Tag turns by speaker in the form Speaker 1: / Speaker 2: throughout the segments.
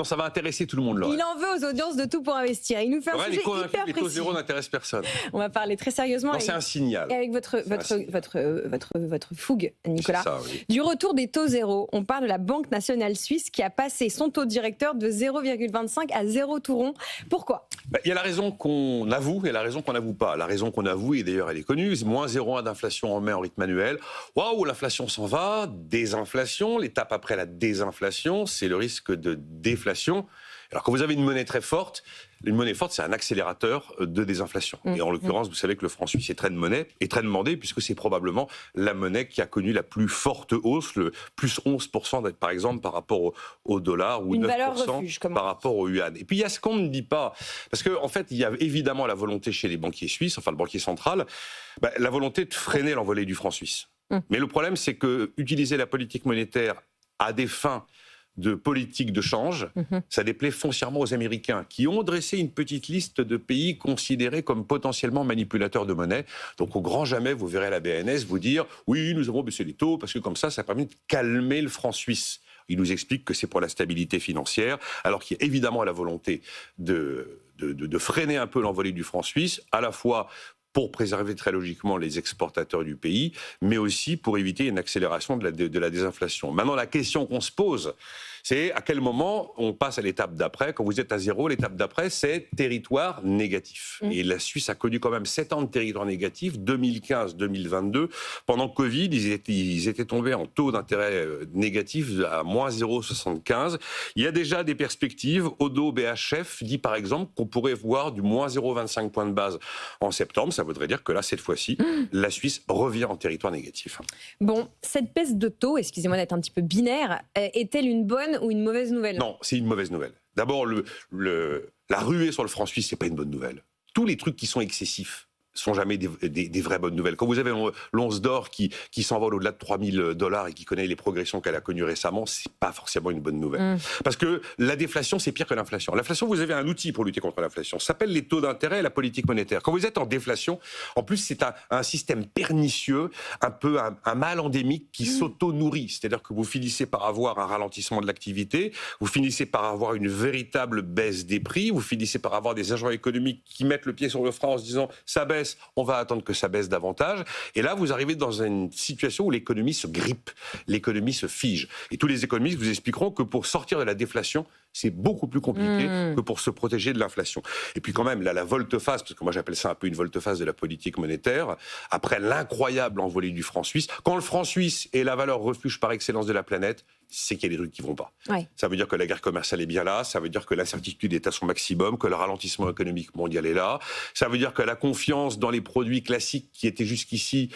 Speaker 1: Ça va intéresser tout le monde, Lorraine.
Speaker 2: Il en veut aux audiences de Tout pour investir. Il nous fait un sujet hyper
Speaker 1: les taux
Speaker 2: précis.
Speaker 1: zéro n'intéressent personne.
Speaker 2: On va parler très sérieusement.
Speaker 1: Non, c'est un signal.
Speaker 2: Et avec votre fougue, Nicolas.
Speaker 1: Ça, oui.
Speaker 2: Du retour des taux zéro, on parle de la Banque nationale suisse qui a passé son taux directeur de 0,25 à 0 tout rond. Pourquoi ?
Speaker 1: Il y a la raison qu'on avoue et la raison qu'on n'avoue pas. La raison qu'on avoue, et d'ailleurs elle est connue, c'est moins 0,1 d'inflation en mai en rythme annuel. Waouh, l'inflation s'en va, désinflation. L'étape après la désinflation, c'est le risque de déflation. Alors quand vous avez une monnaie très forte, une monnaie forte, c'est un accélérateur de désinflation. Et en l'occurrence, vous savez que le franc suisse est très demandé, puisque c'est probablement la monnaie qui a connu la plus forte hausse, le plus 11% par exemple par rapport au dollar, ou
Speaker 2: une
Speaker 1: 9%
Speaker 2: valeur refuge,
Speaker 1: par rapport au yuan. Et puis il y a ce qu'on ne dit pas, parce qu'en fait, il y a évidemment la volonté chez les banquiers suisses, enfin le banquier central, la volonté de freiner l'envolée du franc suisse. Mais le problème, c'est que utiliser la politique monétaire à des fins de politique de change, ça déplaît foncièrement aux Américains, qui ont dressé une petite liste de pays considérés comme potentiellement manipulateurs de monnaie. Donc au grand jamais, vous verrez la BNS vous dire « Oui, nous avons baissé les taux, parce que comme ça permet de calmer le franc suisse ». Il nous explique que c'est pour la stabilité financière, alors qu'il y a évidemment la volonté de freiner un peu l'envolée du franc suisse, à la fois pour préserver très logiquement les exportateurs du pays, mais aussi pour éviter une accélération de la désinflation. Maintenant, la question qu'on se pose, c'est à quel moment on passe à l'étape d'après. Quand vous êtes à zéro, l'étape d'après, c'est territoire négatif. Et la Suisse a connu quand même 7 ans de territoire négatif, 2015-2022. Pendant Covid, ils étaient tombés en taux d'intérêt négatif à moins 0,75. Il y a déjà des perspectives. Odo BHF dit par exemple qu'on pourrait voir du moins 0,25 points de base en septembre. Ça voudrait dire que là, cette fois-ci, la Suisse revient en territoire négatif.
Speaker 2: Bon, cette baisse de taux, excusez-moi d'être un petit peu binaire, est-elle une bonne ou une mauvaise nouvelle ?
Speaker 1: Non, c'est une mauvaise nouvelle. D'abord, la ruée sur le franc suisse, c'est pas une bonne nouvelle. Tous les trucs qui sont excessifs sont jamais des vraies bonnes nouvelles. Quand vous avez l'once d'or qui s'envole au-delà de $3 000 et qui connaît les progressions qu'elle a connues récemment, c'est pas forcément une bonne nouvelle. Parce que la déflation, c'est pire que l'inflation. L'inflation, vous avez un outil pour lutter contre l'inflation. Ça s'appelle les taux d'intérêt et la politique monétaire. Quand vous êtes en déflation, en plus, c'est un système pernicieux, un peu un mal endémique qui s'auto-nourrit. C'est-à-dire que vous finissez par avoir un ralentissement de l'activité, vous finissez par avoir une véritable baisse des prix, vous finissez par avoir des agents économiques qui mettent le pied sur le frein en se disant « ça baisse ». On va attendre que ça baisse davantage. Et là, vous arrivez dans une situation où l'économie se grippe, l'économie se fige. Et tous les économistes vous expliqueront que pour sortir de la déflation, c'est beaucoup plus compliqué que pour se protéger de l'inflation. Et puis quand même, là, la volte-face, parce que moi j'appelle ça un peu une volte-face de la politique monétaire, après l'incroyable envolée du franc suisse, quand le franc suisse est la valeur refuge par excellence de la planète, c'est qu'il y a des trucs qui vont pas. Ouais. Ça veut dire que la guerre commerciale est bien là, ça veut dire que l'incertitude est à son maximum, que le ralentissement économique mondial est là, ça veut dire que la confiance dans les produits classiques qui étaient jusqu'ici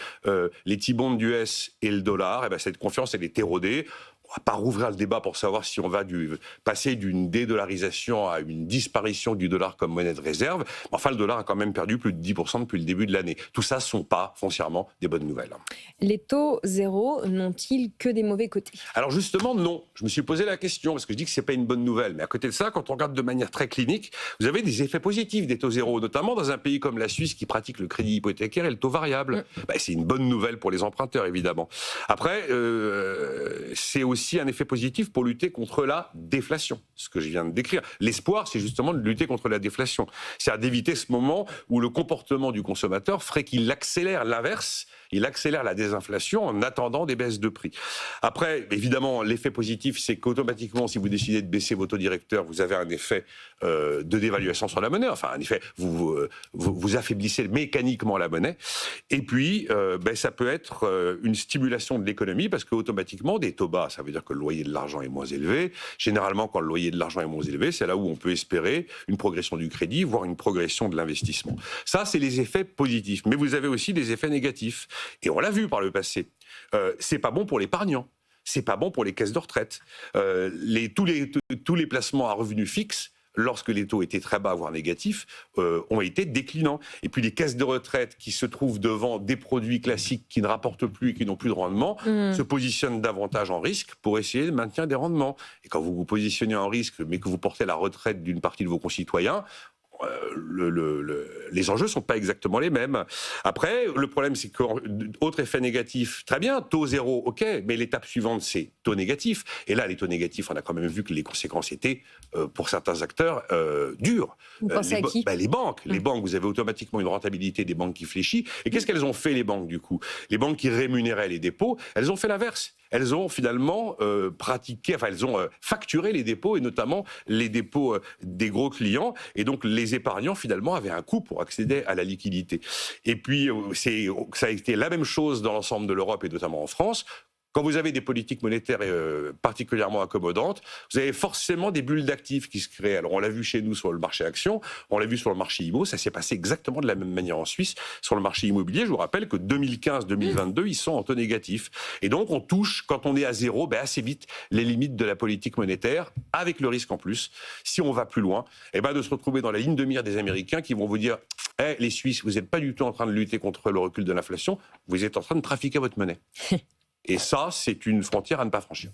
Speaker 1: les T-bonds d'US et le dollar, cette confiance elle est érodée. On va pas rouvrir le débat pour savoir si on va passer d'une dédollarisation à une disparition du dollar comme monnaie de réserve. Enfin, le dollar a quand même perdu plus de 10% depuis le début de l'année. Tout ça ne sont pas foncièrement des bonnes nouvelles.
Speaker 2: Les taux zéro n'ont-ils que des mauvais côtés ?
Speaker 1: Alors justement, non. Je me suis posé la question, parce que je dis que ce n'est pas une bonne nouvelle. Mais à côté de ça, quand on regarde de manière très clinique, vous avez des effets positifs des taux zéro, notamment dans un pays comme la Suisse qui pratique le crédit hypothécaire et le taux variable. C'est une bonne nouvelle pour les emprunteurs, évidemment. Après, c'est aussi un effet positif pour lutter contre la déflation, ce que je viens de décrire. L'espoir, c'est justement de lutter contre la déflation. C'est-à-dire d'éviter ce moment où le comportement du consommateur ferait qu'il accélère l'inverse, il accélère la désinflation en attendant des baisses de prix. Après, évidemment, l'effet positif, c'est qu'automatiquement, si vous décidez de baisser vos taux directeurs, vous avez un effet de dévaluation sur la monnaie. Enfin, un effet, vous affaiblissez mécaniquement la monnaie. Et puis, ça peut être une stimulation de l'économie parce qu'automatiquement, des taux bas, ça veut dire que le loyer de l'argent est moins élevé. Généralement, quand le loyer de l'argent est moins élevé, c'est là où on peut espérer une progression du crédit, voire une progression de l'investissement. Ça, c'est les effets positifs. Mais vous avez aussi des effets négatifs. Et on l'a vu par le passé. C'est pas bon pour l'épargnant. C'est pas bon pour les caisses de retraite. Tous les placements à revenus fixes, lorsque les taux étaient très bas, voire négatifs, ont été déclinants. Et puis les caisses de retraite qui se trouvent devant des produits classiques qui ne rapportent plus et qui n'ont plus de rendement, se positionnent davantage en risque pour essayer de maintenir des rendements. Et quand vous vous positionnez en risque, mais que vous portez la retraite d'une partie de vos concitoyens, les enjeux ne sont pas exactement les mêmes. Après, le problème, c'est qu'autre effet négatif, très bien, taux zéro, ok, mais l'étape suivante, c'est taux négatif. Et là, les taux négatifs, on a quand même vu que les conséquences étaient, pour certains acteurs, dures.
Speaker 2: Vous pensez à qui?
Speaker 1: Les banques. Les banques, vous avez automatiquement une rentabilité des banques qui fléchit. Et qu'est-ce qu'elles ont fait, les banques, du coup? Les banques qui rémunéraient les dépôts, elles ont fait l'inverse. Elles ont finalement elles ont facturé les dépôts, et notamment les dépôts des gros clients. Et donc, les épargnants, finalement, avaient un coût pour accéder à la liquidité. Et puis, ça a été la même chose dans l'ensemble de l'Europe, et notamment en France. Quand vous avez des politiques monétaires particulièrement accommodantes, vous avez forcément des bulles d'actifs qui se créent. Alors, on l'a vu chez nous sur le marché action, on l'a vu sur le marché IMO, ça s'est passé exactement de la même manière en Suisse. Sur le marché immobilier, je vous rappelle que 2015-2022, ils sont en taux négatif. Et donc, on touche, quand on est à zéro, assez vite les limites de la politique monétaire, avec le risque en plus, si on va plus loin, de se retrouver dans la ligne de mire des Américains qui vont vous dire « les Suisses, vous n'êtes pas du tout en train de lutter contre le recul de l'inflation, vous êtes en train de trafiquer votre monnaie ». Et ça, c'est une frontière à ne pas franchir.